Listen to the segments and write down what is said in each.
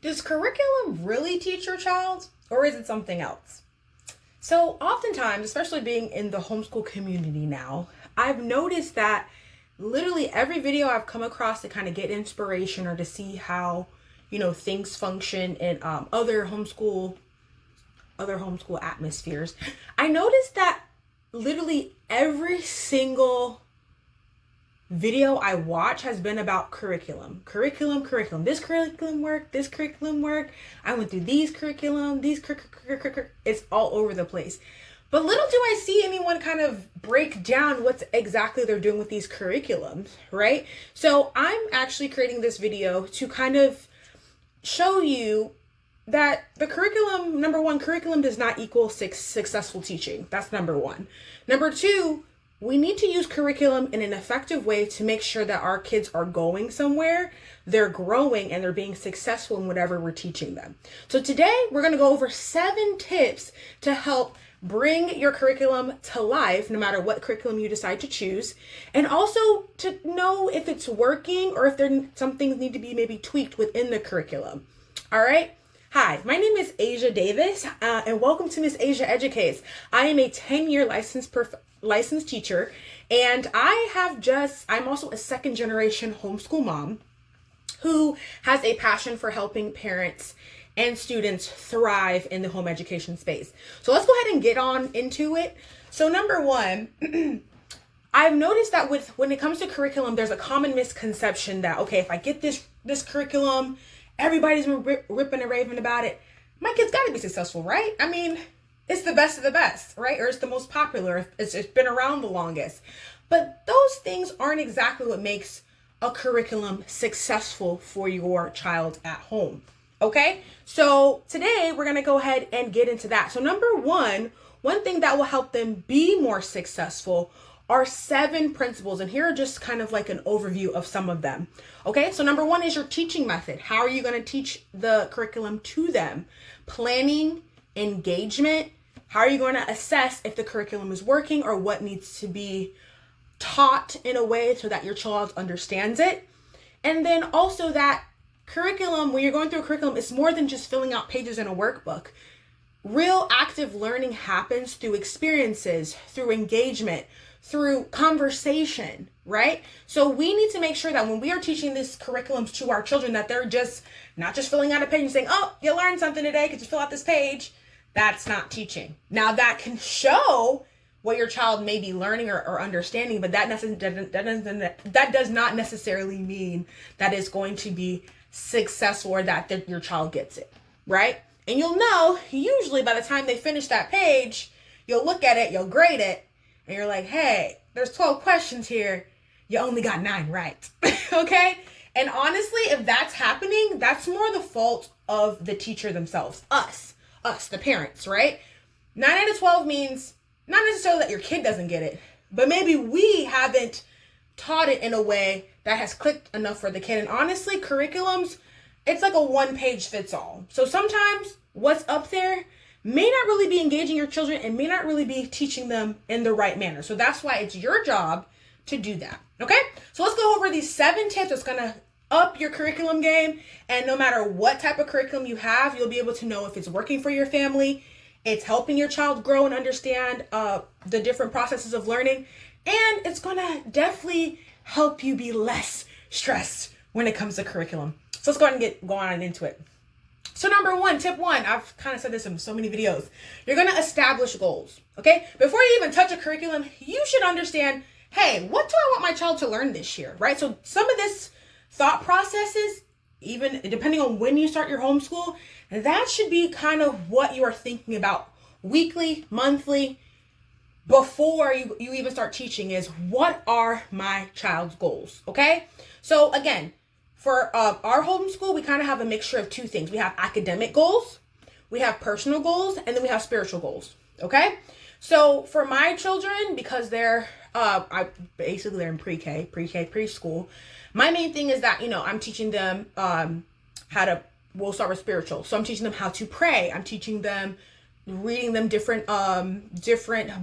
Does curriculum really teach your child, or is it something else? So, oftentimes, especially being in the homeschool community now, I've noticed that literally every video I've come across to kind of get inspiration or to see how, things function in other homeschool atmospheres, I noticed that literally every single video I watch has been about curriculum. This curriculum work, this curriculum work. I went through these curriculum, it's all over the place. But little do I see anyone kind of break down what exactly they're doing with these curriculums, right? So I'm actually creating this video to kind of show you that the curriculum, number one, curriculum does not equal successful teaching. That's number one. Number two, we need to use curriculum in an effective way to make sure that our kids are going somewhere, they're growing, and they're being successful in whatever we're teaching them. So today we're going to go over 7 tips to help bring your curriculum to life, no matter what curriculum you decide to choose, and also to know if it's working or if some things need to be maybe tweaked within the curriculum. All right. Hi, my name is Asia Davis, and welcome to Miss Asia Educates. I am a 10-year licensed teacher, and I'm also a second-generation homeschool mom who has a passion for helping parents and students thrive in the home education space. So let's go ahead and get on into it. So number one, I've noticed that when it comes to curriculum, there's a common misconception that, okay, if I get this curriculum, everybody's been ripping and raving about it, my kid's got to be successful, right? I mean, it's the best of the best, right? Or it's the most popular. It's been around the longest. But those things aren't exactly what makes a curriculum successful for your child at home. Okay? So today we're going to go ahead and get into that. So number one thing that will help them be more successful are 7 principles. And here are just kind of like an overview of some of them. Okay? So number 1 is your teaching method. How are you going to teach the curriculum to them? Planning, engagement. How are you going to assess if the curriculum is working or what needs to be taught in a way so that your child understands it? And then also that curriculum, when you're going through a curriculum, it's more than just filling out pages in a workbook. Real active learning happens through experiences, through engagement, through conversation, right? So we need to make sure that when we are teaching these curriculums to our children, that they're just not just filling out a page and saying, oh, you learned something today because you fill out this page. That's not teaching. Now that can show what your child may be learning or understanding, but that does not necessarily mean that it's going to be successful or that your child gets it, right? And you'll know, usually by the time they finish that page, you'll look at it, you'll grade it, and you're like, hey, there's 12 questions here. You only got 9 right, okay? And honestly, if that's happening, that's more the fault of the teacher themselves, us, the parents, right? 9 out of 12 means not necessarily that your kid doesn't get it, but maybe we haven't taught it in a way that has clicked enough for the kid. And honestly, curriculums, it's like a one-page fits all. So sometimes what's up there may not really be engaging your children and may not really be teaching them in the right manner. So that's why it's your job to do that. Okay? So let's go over these 7 tips that's going to up your curriculum game. And no matter what type of curriculum you have, you'll be able to know if it's working for your family, it's helping your child grow and understand the different processes of learning, and it's going to definitely help you be less stressed when it comes to curriculum. So let's go ahead and get going on into it. So number 1, tip 1, I've kind of said this in so many videos. You're going to establish goals, okay? Before you even touch a curriculum, you should understand, hey, what do I want my child to learn this year, right? So some of this thought processes, even depending on when you start your homeschool, that should be kind of what you are thinking about weekly, monthly, before you even start teaching is, what are my child's goals, okay? So again, for our homeschool, we kind of have a mixture of 2 things. We have academic goals, we have personal goals, and then we have spiritual goals, okay? So for my children, because they're they're in pre-K, preschool, my main thing is that, I'm teaching them we'll start with spiritual. So I'm teaching them how to pray. I'm teaching them, reading them different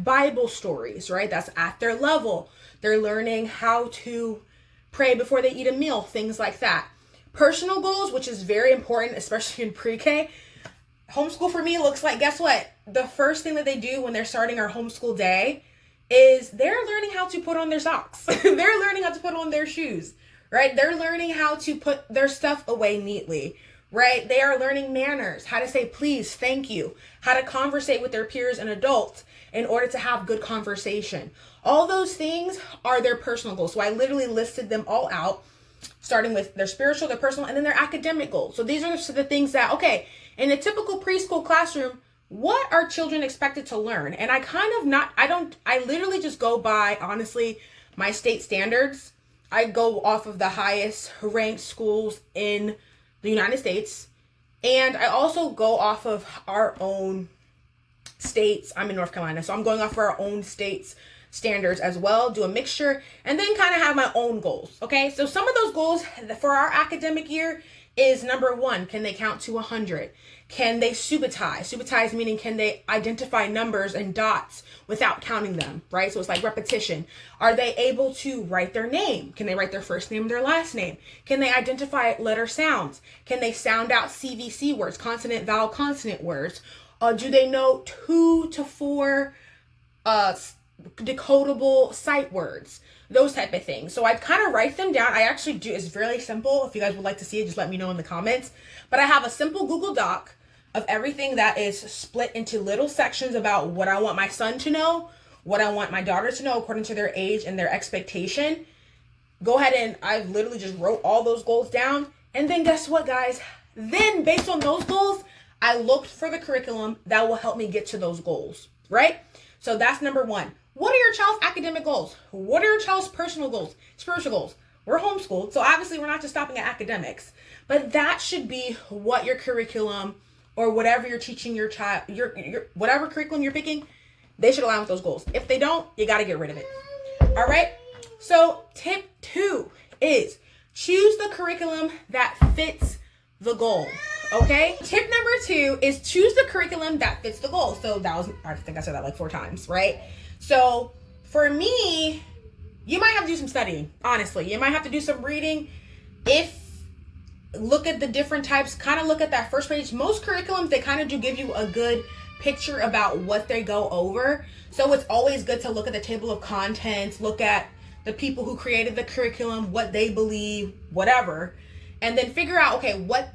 Bible stories, right? That's at their level. They're learning how to pray before they eat a meal, things like that. Personal goals, which is very important, especially in pre-K. Homeschool for me looks like, guess what? The first thing that they do when they're starting our homeschool day is they're learning how to put on their socks. They're learning how to put on their shoes, right? They're learning how to put their stuff away neatly, right? They are learning manners, how to say please, thank you, how to conversate with their peers and adults in order to have good conversation. All those things are their personal goals. So I literally listed them all out, starting with their spiritual, their personal, and then their academic goals. So these are the things that, okay, in a typical preschool classroom, what are children expected to learn? And I literally just go by, honestly, my state standards. I go off of the highest ranked schools in the United States. And I also go off of our own states. I'm in North Carolina, so I'm going off of our own states standards as well, do a mixture, and then kind of have my own goals. Okay, so some of those goals for our academic year is number 1, can they count to 100? Can they subitize? Subitize meaning can they identify numbers and dots without counting them, right? So it's like repetition. Are they able to write their name? Can they write their first name and their last name? Can they identify letter sounds? Can they sound out CVC words, consonant, vowel, consonant words? Do they know 2 to 4 decodable sight words? Those type of things. So I kind of write them down. I actually do. It's really simple. If you guys would like to see it, just let me know in the comments. But I have a simple Google Doc of everything that is split into little sections about what I want my son to know, what I want my daughter to know according to their age and their expectation. Go ahead and I literally just wrote all those goals down. And then guess what, guys? Then based on those goals, I looked for the curriculum that will help me get to those goals, right? So that's number 1. What are your child's academic goals? What are your child's personal goals, spiritual goals? We're homeschooled, so obviously we're not just stopping at academics, but that should be what your curriculum or whatever you're teaching your child, your whatever curriculum you're picking, they should align with those goals. If they don't, you got to get rid of it. All right. So tip 2 is choose the curriculum that fits the goal. Okay. Tip number 2 is choose the curriculum that fits the goal. So I think I said that like 4 times, right? So for me, you might have to do some studying. Honestly, you might have to do some reading. Look at the different types, kind of look at that first page. Most curriculums, they kind of do give you a good picture about what they go over. So it's always good to look at the table of contents, look at the people who created the curriculum, what they believe, whatever, and then figure out, okay, what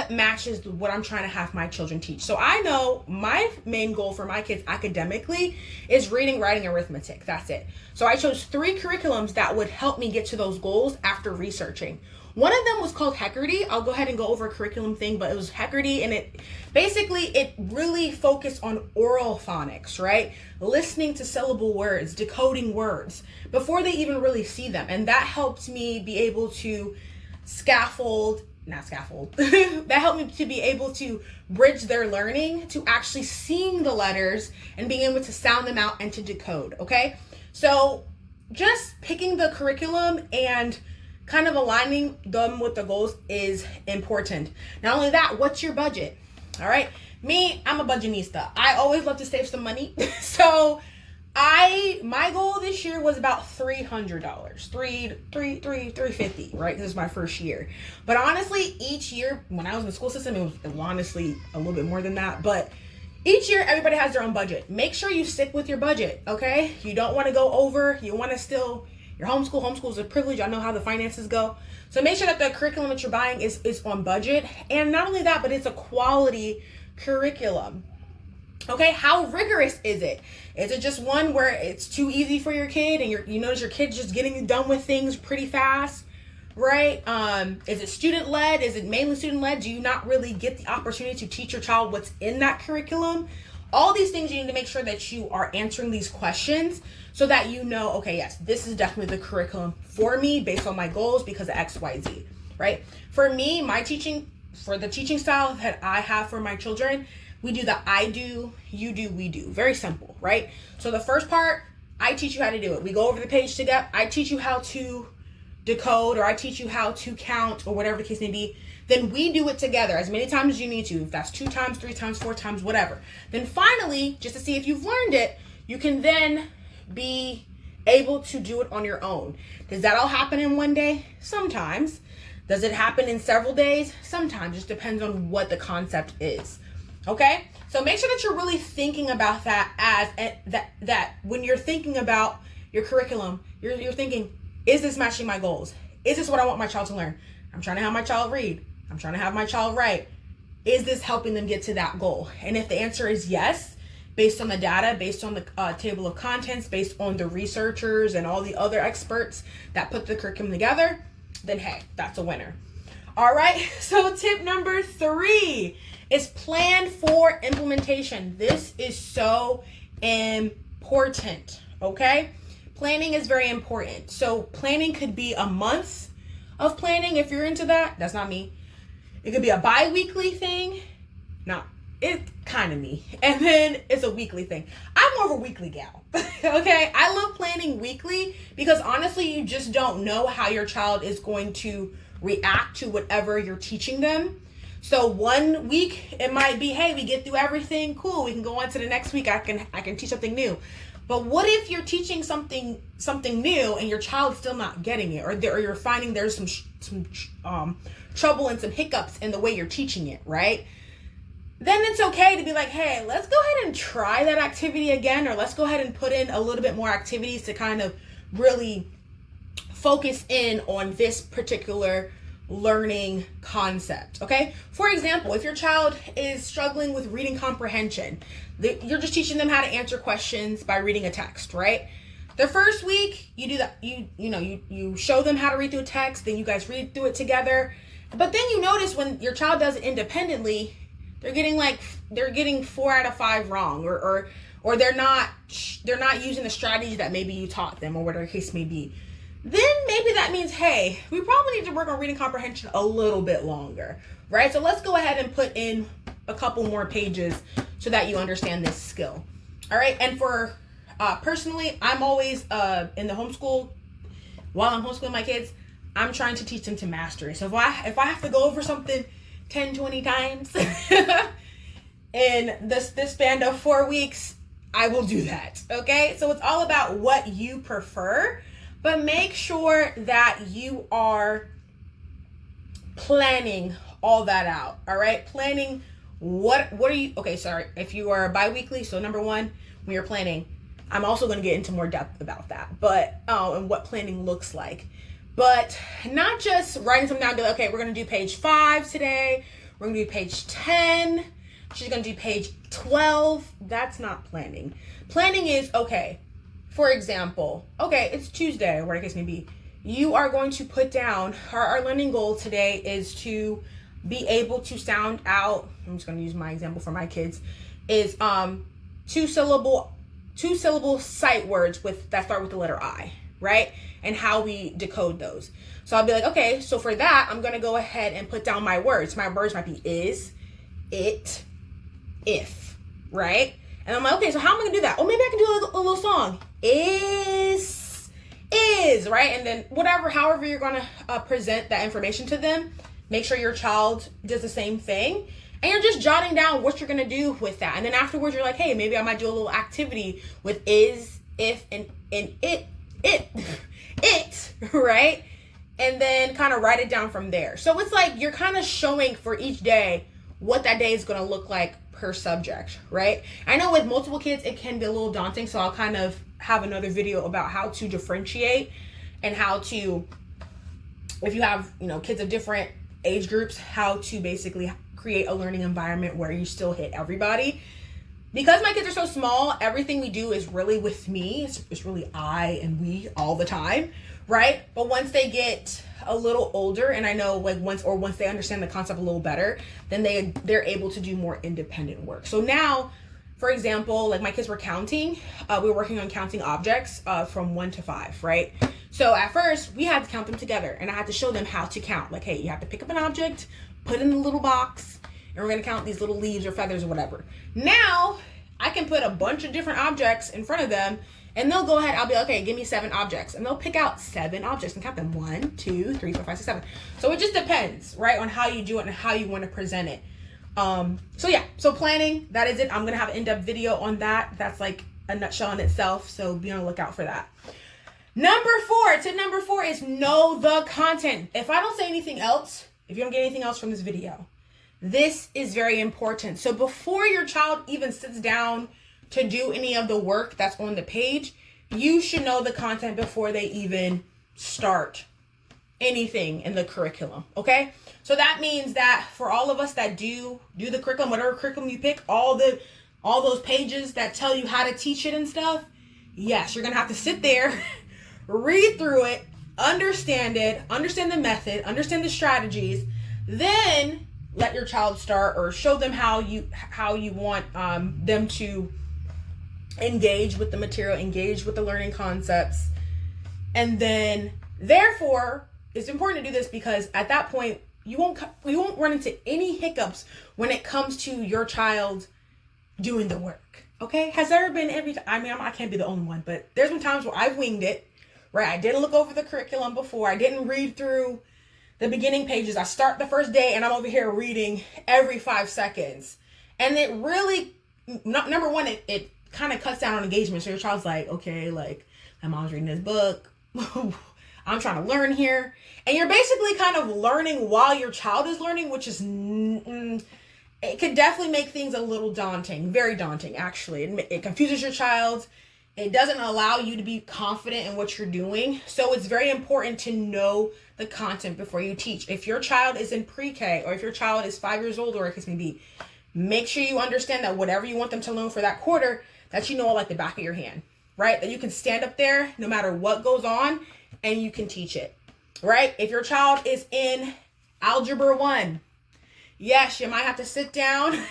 matches what I'm trying to have my children teach. So I know my main goal for my kids academically is reading, writing, arithmetic. That's it. So I chose 3 curriculums that would help me get to those goals after researching. One of them was called Heckerty. I'll go ahead and go over a curriculum thing, but it was Heckerty, and it really focused on oral phonics, right? Listening to syllable words, decoding words before they even really see them. And that helped me be able to that helped me to be able to bridge their learning to actually seeing the letters and being able to sound them out and to decode. Okay, so just picking the curriculum and kind of aligning them with the goals is important. Not only that, what's your budget? All right, I'm a budgetista. I always love to save some money. So my goal this year was about $300, $350, right? This is my first year. But honestly, each year when I was in the school system, it was honestly a little bit more than that. But each year, everybody has their own budget. Make sure you stick with your budget, okay? You don't want to go over. You want to still, your homeschool is a privilege. I know how the finances go. So make sure that the curriculum that you're buying is on budget. And not only that, but it's a quality curriculum. Okay, how rigorous is it? Is it just one where it's too easy for your kid and you notice your kid's just getting done with things pretty fast, right? Is it student-led? Is it mainly student-led? Do you not really get the opportunity to teach your child what's in that curriculum? All these things, you need to make sure that you are answering these questions so that you know, okay, yes, this is definitely the curriculum for me based on my goals because of X, Y, Z, right? For me, for the teaching style that I have for my children, we do the I do, you do, we do. Very simple, right? So the first part, I teach you how to do it. We go over the page together. I teach you how to decode, or I teach you how to count, or whatever the case may be. Then we do it together as many times as you need to. If that's 2 times, 3 times, 4 times, whatever. Then finally, just to see if you've learned it, you can then be able to do it on your own. Does that all happen in one day? Sometimes. Does it happen in several days? Sometimes. Just depends on what the concept is. Okay? So make sure that you're really thinking about that as that when you're thinking about your curriculum, you're thinking, is this matching my goals? Is this what I want my child to learn? I'm trying to have my child read. I'm trying to have my child write. Is this helping them get to that goal? And if the answer is yes, based on the data, based on the table of contents, based on the researchers and all the other experts that put the curriculum together, then hey, that's a winner. All right, so tip number 3 is plan for implementation. This is so important, okay? Planning is very important. So planning could be a month of planning if you're into that. That's not me. It could be a bi-weekly thing. No, it's kind of me. And then it's a weekly thing. I'm more of a weekly gal, okay? I love planning weekly because honestly, you just don't know how your child is going to react to whatever you're teaching them. So one week it might be, hey, we get through everything, cool, we can go on to the next week. I can teach something new. But what if you're teaching something new and your child's still not getting it, or you're finding there's some trouble and some hiccups in the way you're teaching it, right? Then it's okay to be like, hey, let's go ahead and try that activity again, or let's go ahead and put in a little bit more activities to kind of really focus in on this particular learning concept, okay? For example, if your child is struggling with reading comprehension, you're just teaching them how to answer questions by reading a text, right? The first week, you do that, you show them how to read through a text, then you guys read through it together. But then you notice when your child does it independently, they're getting 4 out of 5 wrong, or they're not using the strategy that maybe you taught them, or whatever the case may be. Then maybe that means, hey, we probably need to work on reading comprehension a little bit longer, right? So let's go ahead and put in a couple more pages so that you understand this skill. All right. And for personally, I'm always in the homeschool, while I'm homeschooling my kids, I'm trying to teach them to mastery. So if I have to go over something 10, 20 times in this span of 4 weeks, I will do that. Okay. So it's all about what you prefer, but make sure that you are planning all that out. All right. Planning what are you, okay, sorry. If you are bi-weekly, so number 1, when you're planning, I'm also going to get into more depth about that, but, and what planning looks like, but not just writing something down and be like, okay, we're going to do page 5 today. We're going to do page 10. She's going to do page 12. That's not planning. Planning is, okay, for example, okay, it's Tuesday, or whatever the case may be. You are going to put down, our learning goal today is to be able to sound out, I'm just going to use my example for my kids, is 2 syllable sight words that start with the letter I, right? And how we decode those. So I'll be like, okay, so for that, I'm going to go ahead and put down my words. My words might be is, it, if, right? And I'm like, okay, so how am I going to do that? Oh, maybe I can do a little song. Is, right? And then however you're going to present that information to them, make sure your child does the same thing. And you're just jotting down what you're going to do with that. And then afterwards, you're like, hey, maybe I might do a little activity with is, if, and it, right? And then kind of write it down from there. So it's like you're kind of showing for each day what that day is going to look like per subject, right? I know with multiple kids, it can be a little daunting. So I'll kind of have another video about how to differentiate and how to, if you have, kids of different age groups, how to basically create a learning environment where you still hit everybody. Because my kids are so small, everything we do is really with me. It's really I and we all the time, right? But once they get a little older, and I know once they understand the concept a little better, then they're able to do more independent work. So now, for example, my kids were counting. We were working on counting objects from 1 to 5, right? So at first we had to count them together, and I had to show them how to count. Like, hey, you have to pick up an object, put it in a little box, and we're going to count these little leaves or feathers or whatever. Now I can put a bunch of different objects in front of them, and they'll go ahead. I'll be like, okay, give me 7 objects, and they'll pick out 7 objects and count them 1, 2, 3, 4, 5, 6, 7. So it just depends, right, on how you do it and how you want to present it. So planning, that is it. I'm going to have an in-depth video on that. That's like a nutshell in itself. So be on the lookout for that. Tip number four is know the content. If I don't say anything else, if you don't get anything else from this video, this is very important. So before your child even sits down to do any of the work that's on the page, you should know the content before they even start anything in the curriculum, okay? So that means that for all of us that do the curriculum, whatever curriculum you pick, all those pages that tell you how to teach it and stuff, yes, you're gonna have to sit there, read through it, understand the method, understand the strategies, then let your child start, or show them how you want them to engage with the material, engage with the learning concepts. And then therefore it's important to do this because at that point you won't run into any hiccups when it comes to your child doing the work. Okay? Has there ever been I can't be the only one, but there's been times where I've winged it, right? I didn't look over the curriculum before. I didn't read through the beginning pages. I start the first day and I'm over here reading every 5 seconds. And it really, number one, it kind of cuts down on engagement. So your child's like, okay, like my mom's reading this book. I'm trying to learn here. And you're basically kind of learning while your child is learning, which is, it could definitely make things a little daunting, very daunting, actually. It confuses your child. It doesn't allow you to be confident in what you're doing. So it's very important to know the content before you teach. If your child is in pre-K, or if your child is 5 years old, or it may be, make sure you understand that whatever you want them to learn for that quarter, that you know like the back of your hand, right? That you can stand up there no matter what goes on and you can teach it, right? If your child is in Algebra 1, yes, you might have to sit down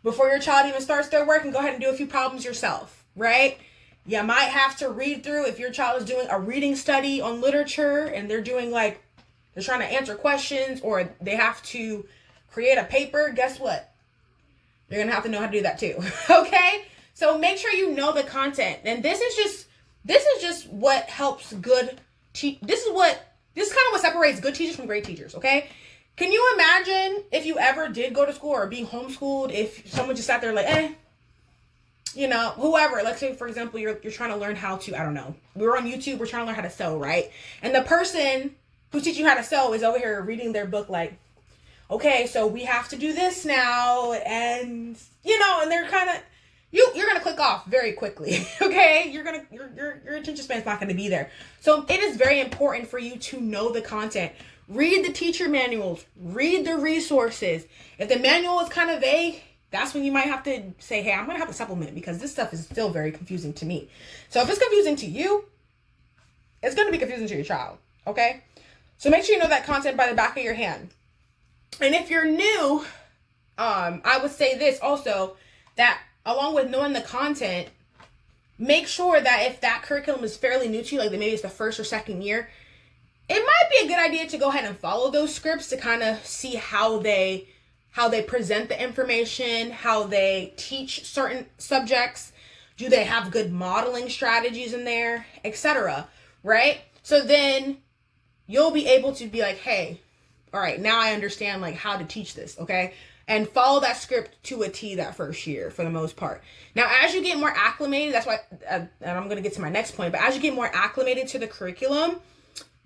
before your child even starts their work and go ahead and do a few problems yourself, right? You might have to read through, if your child is doing a reading study on literature and they're doing they're trying to answer questions, or they have to create a paper, guess what? You're going to have to know how to do that too. Okay? So make sure you know the content. And this is just what helps good this is kind of what separates good teachers from great teachers, okay? Can you imagine if you ever did go to school or being homeschooled, if someone just sat there like, whoever, let's say, for example, you're trying to learn how to, I don't know, we're on YouTube, we're trying to learn how to sew, right? And the person who's teaching you how to sew is over here reading their book like, okay, so we have to do this now, and, and they're kind of, you're going to click off very quickly, okay? Your attention span's not going to be there. So it is very important for you to know the content. Read the teacher manuals, read the resources. If the manual is kind of vague, that's when you might have to say, hey, I'm going to have to supplement because this stuff is still very confusing to me. So if it's confusing to you, it's going to be confusing to your child, okay? So make sure you know that content by the back of your hand. And if you're new, I would say this also, that along with knowing the content, make sure that if that curriculum is fairly new to you, like maybe it's the first or second year, it might be a good idea to go ahead and follow those scripts to kind of see how they present the information, how they teach certain subjects. Do they have good modeling strategies in there, etc., right? So then you'll be able to be like, hey, all right, now I understand how to teach this, okay? And follow that script to a T that first year for the most part. Now, as you get more acclimated, that's why, and I'm going to get to my next point, but as you get more acclimated to the curriculum,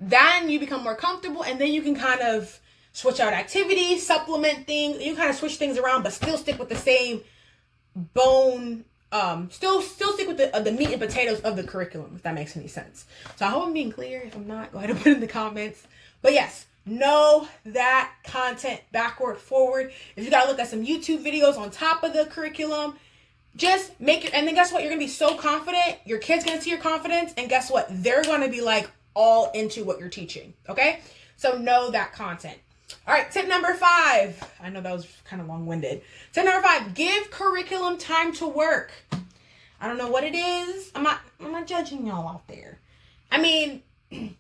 then you become more comfortable, and then you can kind of switch out activities, supplement things. You kind of switch things around, but still stick with the same bone. Still stick with the meat and potatoes of the curriculum, if that makes any sense. So I hope I'm being clear. If I'm not, go ahead and put it in the comments. But yes, know that content backward, forward. If you got to look at some YouTube videos on top of the curriculum, just make it. And then guess what? You're going to be so confident. Your kid's going to see your confidence. And guess what? They're going to be all into what you're teaching. Okay? So know that content. All right, tip number 5. I know that was kind of long-winded. Tip number 5, give curriculum time to work. I don't know what it is. I'm not judging y'all out there. I mean, being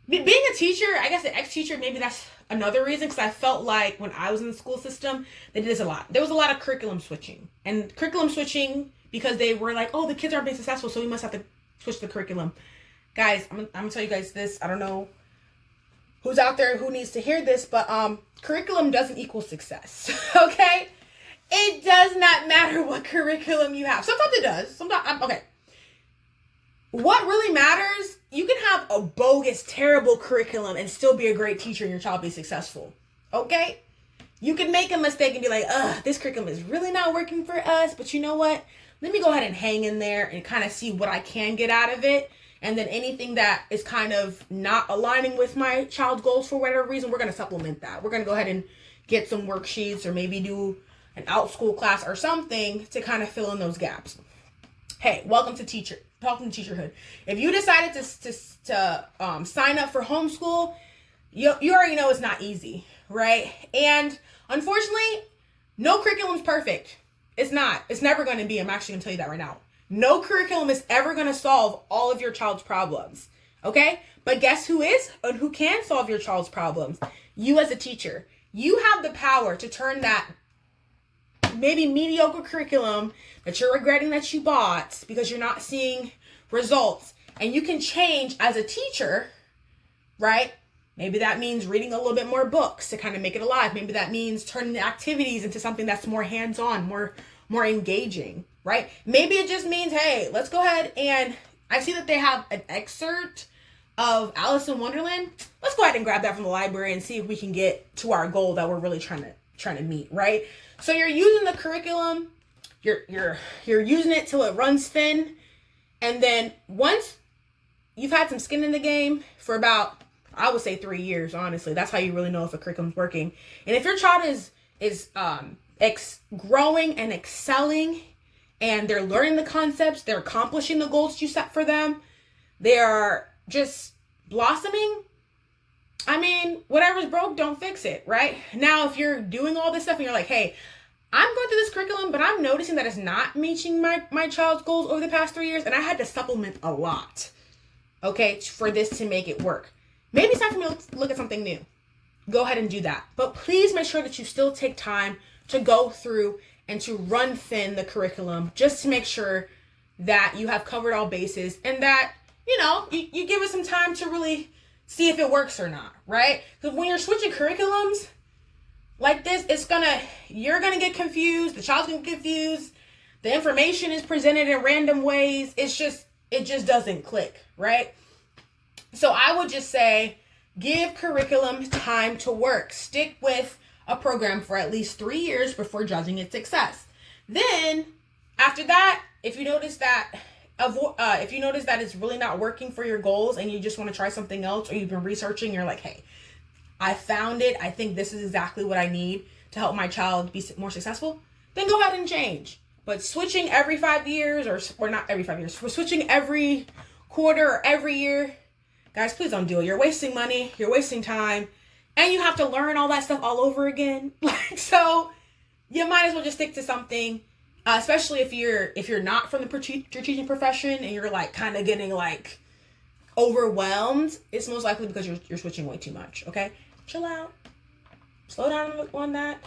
a teacher, I guess an ex-teacher, maybe that's another reason, because I felt like when I was in the school system, they did this a lot. There was a lot of curriculum switching. And curriculum switching because they were like, oh, the kids aren't being successful, so we must have to switch the curriculum. Guys, I'm going to tell you guys this. I don't know who's out there who needs to hear this, but curriculum doesn't equal success, okay? It does not matter what curriculum you have. Sometimes it does. Sometimes, okay. What really matters, you can have a bogus, terrible curriculum and still be a great teacher and your child be successful. Okay? You can make a mistake and be like, this curriculum is really not working for us, but you know what? Let me go ahead and hang in there and kind of see what I can get out of it. And then anything that is kind of not aligning with my child's goals for whatever reason, we're going to supplement that. We're going to go ahead and get some worksheets or maybe do an out school class or something to kind of fill in those gaps. Hey, welcome to teacherhood. If you decided to sign up for homeschool, you already know it's not easy, right? And unfortunately, no curriculum's perfect. It's not. It's never going to be. I'm actually going to tell you that right now. No curriculum is ever going to solve all of your child's problems, okay? But guess who is and who can solve your child's problems? You as a teacher. You have the power to turn that maybe mediocre curriculum that you're regretting that you bought because you're not seeing results. And you can change as a teacher, right? Maybe that means reading a little bit more books to kind of make it alive. Maybe that means turning the activities into something that's more hands-on, more engaging, right? Maybe it just means, hey, let's go ahead and I see that they have an excerpt of Alice in Wonderland. Let's go ahead and grab that from the library and see if we can get to our goal that we're really trying to meet, right? So you're using the curriculum, you're using it till it runs thin, and then once you've had some skin in the game for about, I would say 3 years, honestly. That's how you really know if a curriculum's working. And if your child is growing and excelling, and they're learning the concepts, they're accomplishing the goals you set for them, they are just blossoming. I mean, whatever's broke, don't fix it, right? Now, if you're doing all this stuff and you're like, hey, I'm going through this curriculum, but I'm noticing that it's not meeting my child's goals over the past 3 years, and I had to supplement a lot, okay, for this to make it work. Maybe it's time for me to look at something new. Go ahead and do that. But please make sure that you still take time to go through and to run thin the curriculum just to make sure that you have covered all bases and that, you give it some time to really see if it works or not, right? Because when you're switching curriculums like this, you're gonna get confused, the child's gonna get confused, the information is presented in random ways, it just doesn't click, right? So I would just say, give curriculum time to work. Stick with a program for at least 3 years before judging its success. Then, after that, if you notice that it's really not working for your goals and you just want to try something else, or you've been researching, you're like, hey, I found it. I think this is exactly what I need to help my child be more successful. Then go ahead and change. But switching every 5 years, or not every 5 years, switching every quarter or every year, guys, please don't do it. You're wasting money. You're wasting time. And you have to learn all that stuff all over again. So you might as well just stick to something, especially if you're not from the teaching profession and you're like kind of getting like overwhelmed. It's most likely because you're switching way too much. Okay, chill out, slow down on that,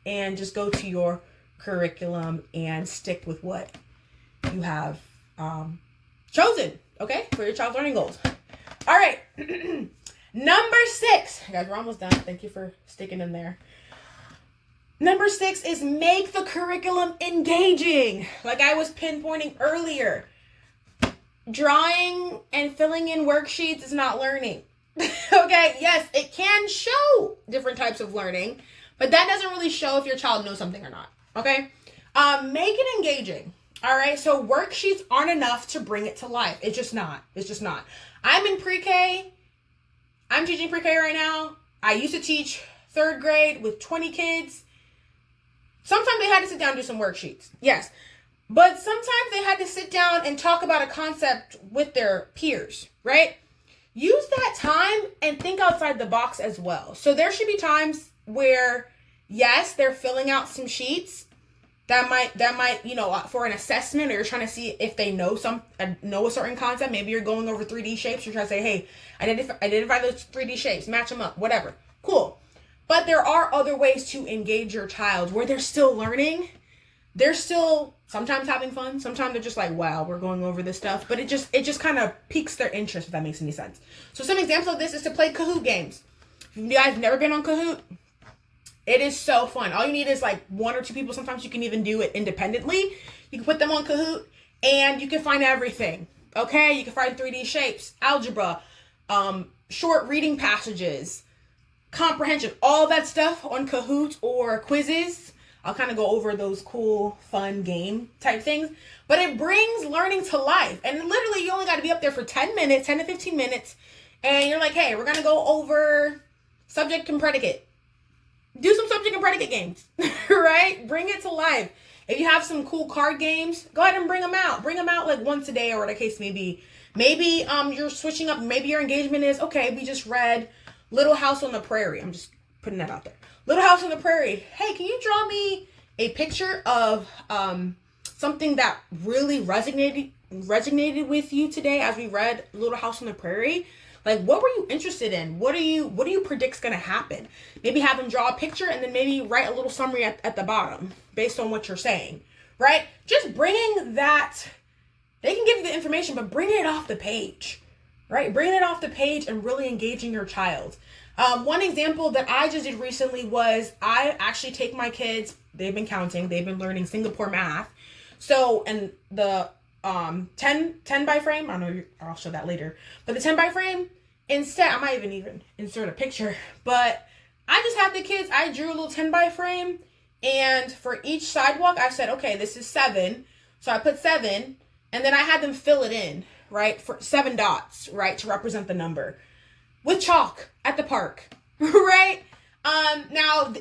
and just go to your curriculum and stick with what you have chosen. Okay, for your child's learning goals. All right. Number 6. Guys, we're almost done. Thank you for sticking in there. Number 6 is make the curriculum engaging. Like I was pinpointing earlier. Drawing and filling in worksheets is not learning. Okay, yes, it can show different types of learning, but that doesn't really show if your child knows something or not. Okay? Make it engaging. All right, so worksheets aren't enough to bring it to life. It's just not. I'm in pre-K. I'm teaching pre-K right now. I used to teach 3rd grade with 20 kids. Sometimes they had to sit down and do some worksheets. Yes. But sometimes they had to sit down and talk about a concept with their peers, right? Use that time and think outside the box as well. So there should be times where, yes, they're filling out some sheets that might, for an assessment, or you're trying to see if they know a certain concept. Maybe you're going over 3D shapes. You're trying to say, hey, identify those 3D shapes, match them up, whatever. Cool. But there are other ways to engage your child where they're still learning. They're still sometimes having fun. Sometimes they're just like, wow, we're going over this stuff. But it just kind of piques their interest, if that makes any sense. So some examples of this is to play Kahoot games. If you guys have never been on Kahoot, it is so fun. All you need is like 1 or 2 people. Sometimes you can even do it independently. You can put them on Kahoot and you can find everything. Okay, you can find 3D shapes, algebra, short reading passages, comprehension, all that stuff on Kahoot or quizzes. I'll kind of go over those cool, fun game type things. But it brings learning to life. And literally, you only got to be up there for 10 minutes, 10 to 15 minutes. And you're like, hey, we're going to go over subject and predicate. Do some subject and predicate games, right? Bring it to life. If you have some cool card games, go ahead and bring them out. Bring them out like once a day or whatever the case may be. Maybe you're switching up. Maybe your engagement is, okay, we just read Little House on the Prairie. I'm just putting that out there. Little House on the Prairie. Hey, can you draw me a picture of something that really resonated with you today as we read Little House on the Prairie? Like, what were you interested in? What do you predict's gonna happen? Maybe have them draw a picture and then maybe write a little summary at the bottom based on what you're saying, right? Just bringing that. They can give you the information, but bringing it off the page, right? Bringing it off the page and really engaging your child. One example that I just did recently was I actually take my kids, they've been counting, they've been learning Singapore math. So, and the 10 by frame, I know I'll show that later, but the 10 by frame, instead, I might even insert a picture, but I just had the kids, I drew a little 10 by frame, and for each sidewalk, I said, okay, this is 7. So I put 7, and then I had them fill it in, right, for 7 dots, right, to represent the number. With chalk at the park, right? Now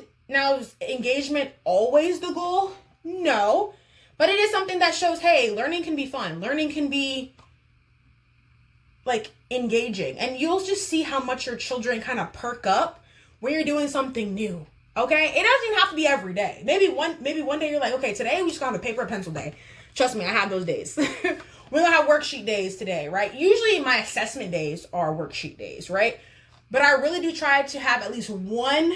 is engagement always the goal? No, but it is something that shows, hey, learning can be fun. Learning can be like engaging, and you'll just see how much your children kind of perk up when you're doing something new. Okay, it doesn't even have to be every day. Maybe one day you're like, okay, today we just got a paper and pencil day. Trust me, I have those days. We don't have worksheet days today, right? Usually my assessment days are worksheet days, right? But I really do try to have at least one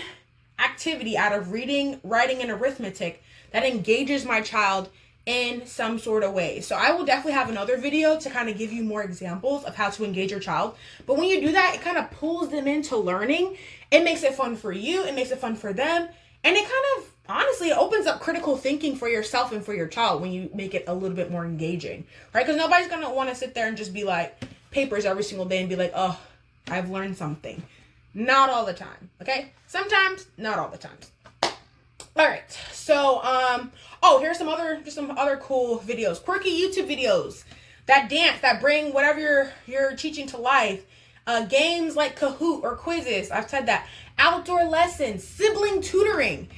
activity out of reading, writing, and arithmetic that engages my child in some sort of way. So I will definitely have another video to kind of give you more examples of how to engage your child. But when you do that, it kind of pulls them into learning. It makes it fun for you. It makes it fun for them. And it kind of, honestly, it opens up critical thinking for yourself and for your child when you make it a little bit more engaging, right? Because nobody's going to want to sit there and just be like papers every single day and be like, oh, I've learned something. Not all the time, okay? Sometimes, not all the times. All right, so, here's some other cool videos. Quirky YouTube videos that dance, that bring whatever you're teaching to life. Games like Kahoot or quizzes. I've said that. Outdoor lessons, sibling tutoring.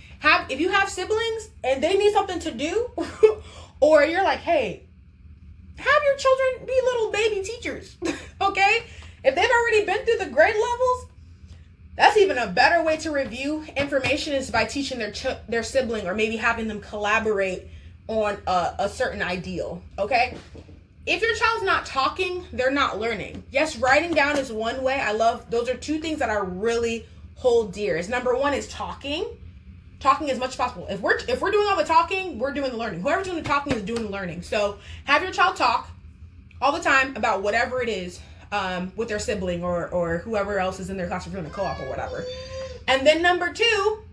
If you have siblings and they need something to do, or you're like, hey, have your children be little baby teachers, okay? If they've already been through the grade levels, that's even a better way to review information is by teaching their sibling or maybe having them collaborate on a certain ideal, okay? If your child's not talking, they're not learning. Yes, writing down is one way. Those are 2 things that I really hold dear. Number 1 is talking as much as possible. If we're doing all the talking, we're doing the learning. Whoever's doing the talking is doing the learning. So have your child talk all the time about whatever it is with their sibling or whoever else is in their class, if you're in a co-op or whatever. And then number 2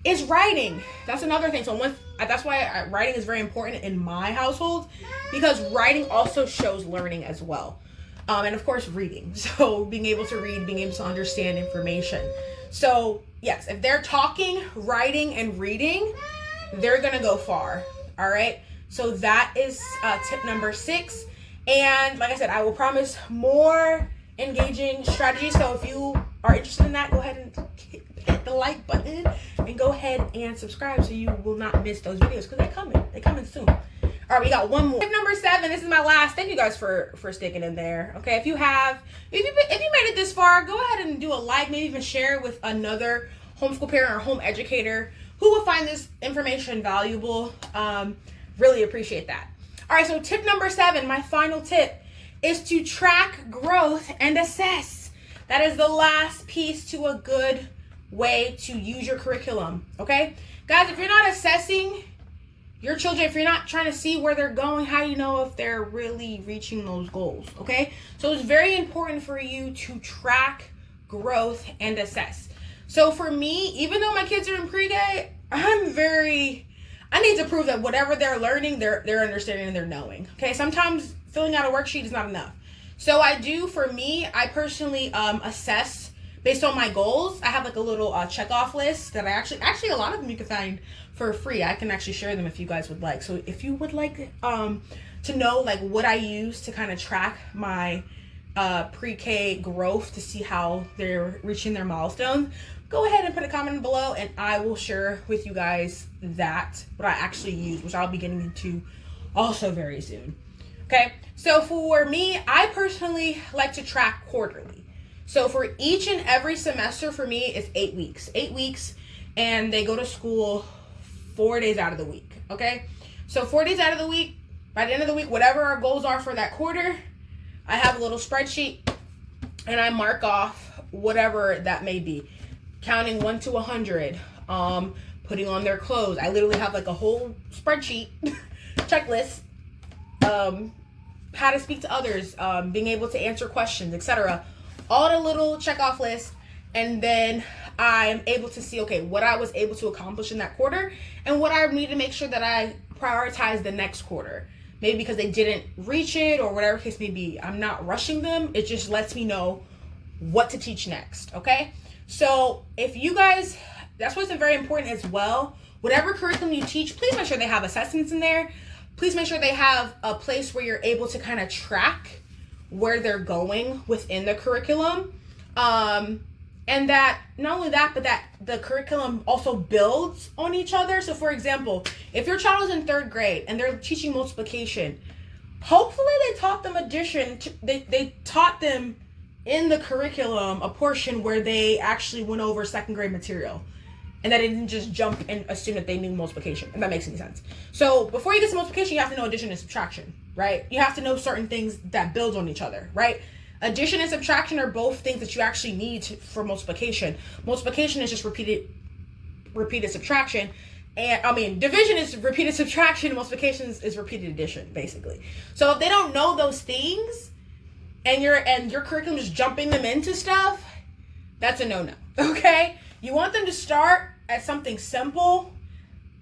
is writing. That's another thing. So that's why writing is very important in my household, because writing also shows learning as well. And of course, reading. So being able to read, being able to understand information. So yes, if they're talking, writing, and reading, they're going to go far. All right. So that is tip number 6. And like I said, I will promise more engaging strategies. So if you are interested in that, go ahead and hit the like button and go ahead and subscribe so you will not miss those videos, because they're coming soon. All right, we got one more. Tip number 7. This is my last. Thank you guys for sticking in there. Okay, if you made it this far, go ahead and do a like, maybe even share it with another homeschool parent or home educator who will find this information valuable. Really appreciate that. All right, so tip number 7, my final tip, is to track growth and assess. That is the last piece to a good way to use your curriculum, okay? Guys, if you're not assessing your children, if you're not trying to see where they're going, how do you know if they're really reaching those goals, okay? So it's very important for you to track growth and assess. So for me, even though my kids are in pre-K, I need to prove that whatever they're learning, they're understanding and they're knowing, okay? Sometimes filling out a worksheet is not enough. So for me, I personally assess based on my goals. I have like a little check off list that I actually a lot of them you can find for free. I can actually share them if you guys would like. So if you would like to know like what I use to kind of track my pre-K growth to see how they're reaching their milestones, go ahead and put a comment below and I will share with you guys that what I actually use, which I'll be getting into also very soon. Okay, so for me, I personally like to track quarterly. So for each and every semester for me is 8 weeks. 8 weeks, and they go to school 4 days out of the week. Okay, so 4 days out of the week, by the end of the week, whatever our goals are for that quarter, I have a little spreadsheet and I mark off whatever that may be. Counting 1 to 100, putting on their clothes. I literally have like a whole spreadsheet, checklist, how to speak to others, being able to answer questions, etc. All the little check off lists, and then I'm able to see, okay, what I was able to accomplish in that quarter and what I need to make sure that I prioritize the next quarter. Maybe because they didn't reach it or whatever case may be. I'm not rushing them. It just lets me know what to teach next, okay? So if you guys, that's what's very important as well. Whatever curriculum you teach, please make sure they have assessments in there. Please make sure they have a place where you're able to kind of track where they're going within the curriculum. And that, not only that, but that the curriculum also builds on each other. So for example, if your child is in 3rd grade and they're teaching multiplication, hopefully they taught them addition. They taught them in the curriculum a portion where they actually went over 2nd grade material. And that they didn't just jump and assume that they knew multiplication, if that makes any sense. So before you get to multiplication, you have to know addition and subtraction, right? You have to know certain things that build on each other, right? Addition and subtraction are both things that you actually need for multiplication. Multiplication is just repeated subtraction. And division is repeated subtraction, multiplication is repeated addition, basically. So if they don't know those things and your curriculum is jumping them into stuff, that's a no-no, okay? You want them to start at something simple,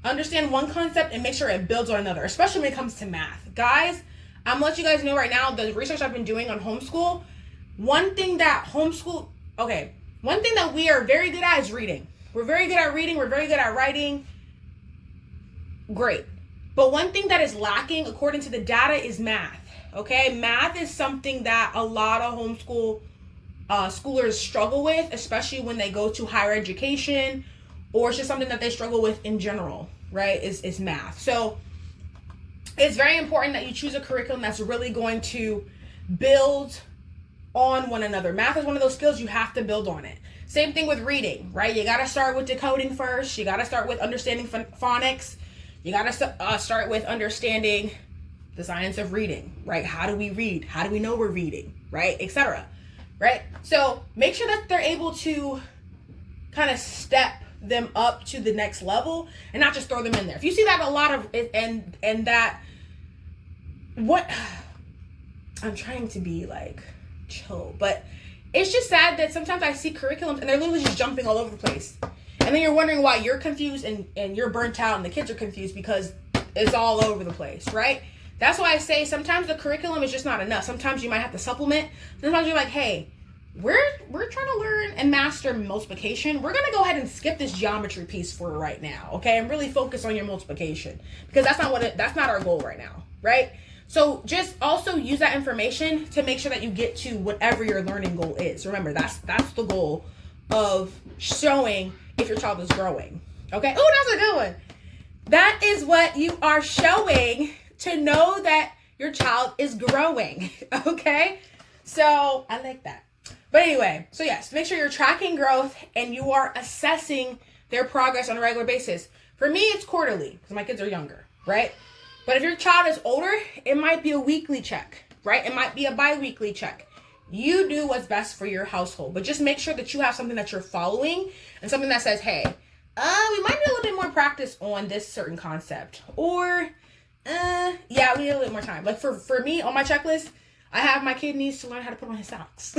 understand one concept, and make sure it builds on another, especially when it comes to math. Guys, I'm gonna let you guys know right now, the research I've been doing on homeschool, one thing that we are very good at is reading. We're very good at reading, we're very good at writing. Great. But one thing that is lacking, according to the data, is math. Okay? Math is something that a lot of homeschool schoolers struggle with, especially when they go to higher education, or it's just something that they struggle with in general, right? Is math. So it's very important that you choose a curriculum that's really going to build on one another. Math is one of those skills you have to build on it. Same thing with reading, right? You got to start with decoding first. You got to start with understanding phonics. You got to start with understanding the science of reading, right? How do we read? How do we know we're reading, right? Etc. Right? So make sure that they're able to kind of step them up to the next level and not just throw them in there. If you see that a lot of and that what I'm trying to be like chill, but it's just sad that sometimes I see curriculums and they're literally just jumping all over the place. And then you're wondering why you're confused and you're burnt out and the kids are confused because it's all over the place, right? That's why I say sometimes the curriculum is just not enough. Sometimes you might have to supplement. Sometimes you're like, hey, we're trying to learn and master multiplication. We're going to go ahead and skip this geometry piece for right now, okay? And really focus on your multiplication because that's not our goal right now, right? So just also use that information to make sure that you get to whatever your learning goal is. Remember, that's the goal of showing if your child is growing, okay? Oh, that's a good one. That is what you are showing to know that your child is growing, okay? So I like that. But anyway, so yes, make sure you're tracking growth and you are assessing their progress on a regular basis. For me, it's quarterly because my kids are younger, right? But if your child is older, it might be a weekly check, right? It might be a bi-weekly check. You do what's best for your household, but just make sure that you have something that you're following and something that says, hey, we might need a little bit more practice on this certain concept. Or, yeah, we need a little bit more time. Like for me, on my checklist, I have my kid needs to learn how to put on his socks.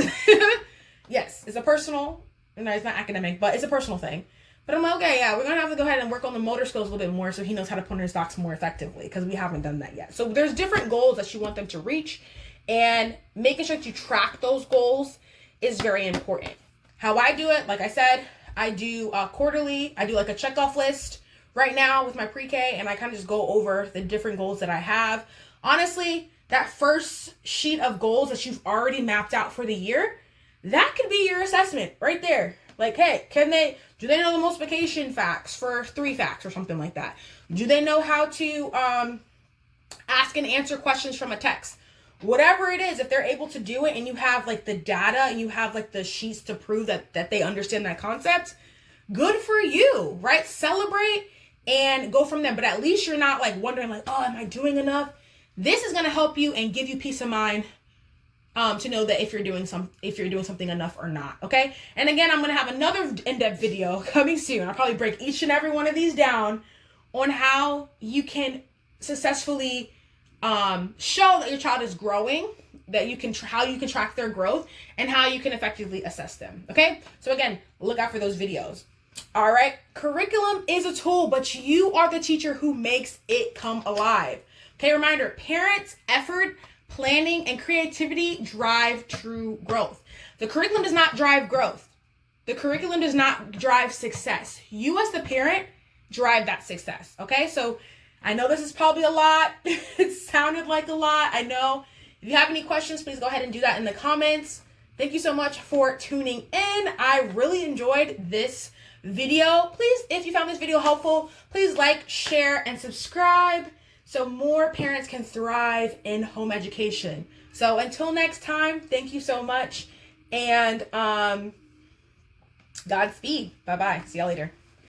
Yes, it's a personal, no, it's not academic, but it's a personal thing. But I'm like, okay, yeah, we're going to have to go ahead and work on the motor skills a little bit more so he knows how to put on his stocks more effectively, because we haven't done that yet. So there's different goals that you want them to reach, and making sure that you track those goals is very important. How I do it, like I said, I do quarterly. I do like a checkoff list right now with my pre-K, and I kind of just go over the different goals that I have. Honestly, that first sheet of goals that you've already mapped out for the year, that could be your assessment right there. Like, hey, do they know the multiplication facts for 3 facts or something like that? Do they know how to ask and answer questions from a text? Whatever it is, if they're able to do it and you have like the data and you have like the sheets to prove that they understand that concept, good for you, right? Celebrate and go from there. But at least you're not like wondering like, oh, am I doing enough? This is going to help you and give you peace of mind to know that if you're doing something enough or not. Okay. And again, I'm going to have another in-depth video coming soon. I'll probably break each and every one of these down on how you can successfully show that your child is growing, that you can how you can track their growth, and how you can effectively assess them. Okay. So again, look out for those videos. All right. Curriculum is a tool, but you are the teacher who makes it come alive. Okay. Reminder, parents' effort, planning, and creativity drive true growth. The curriculum does not drive growth. The curriculum does not drive success. You as the parent drive that success. Okay. So I know this is probably a lot. It sounded like a lot. I know. If you have any questions, please go ahead and do that in the comments. Thank you so much for tuning in. I really enjoyed this video. Please, if you found this video helpful, please like, share, and subscribe so more parents can thrive in home education. So until next time, thank you so much. And Godspeed. Bye-bye. See y'all later.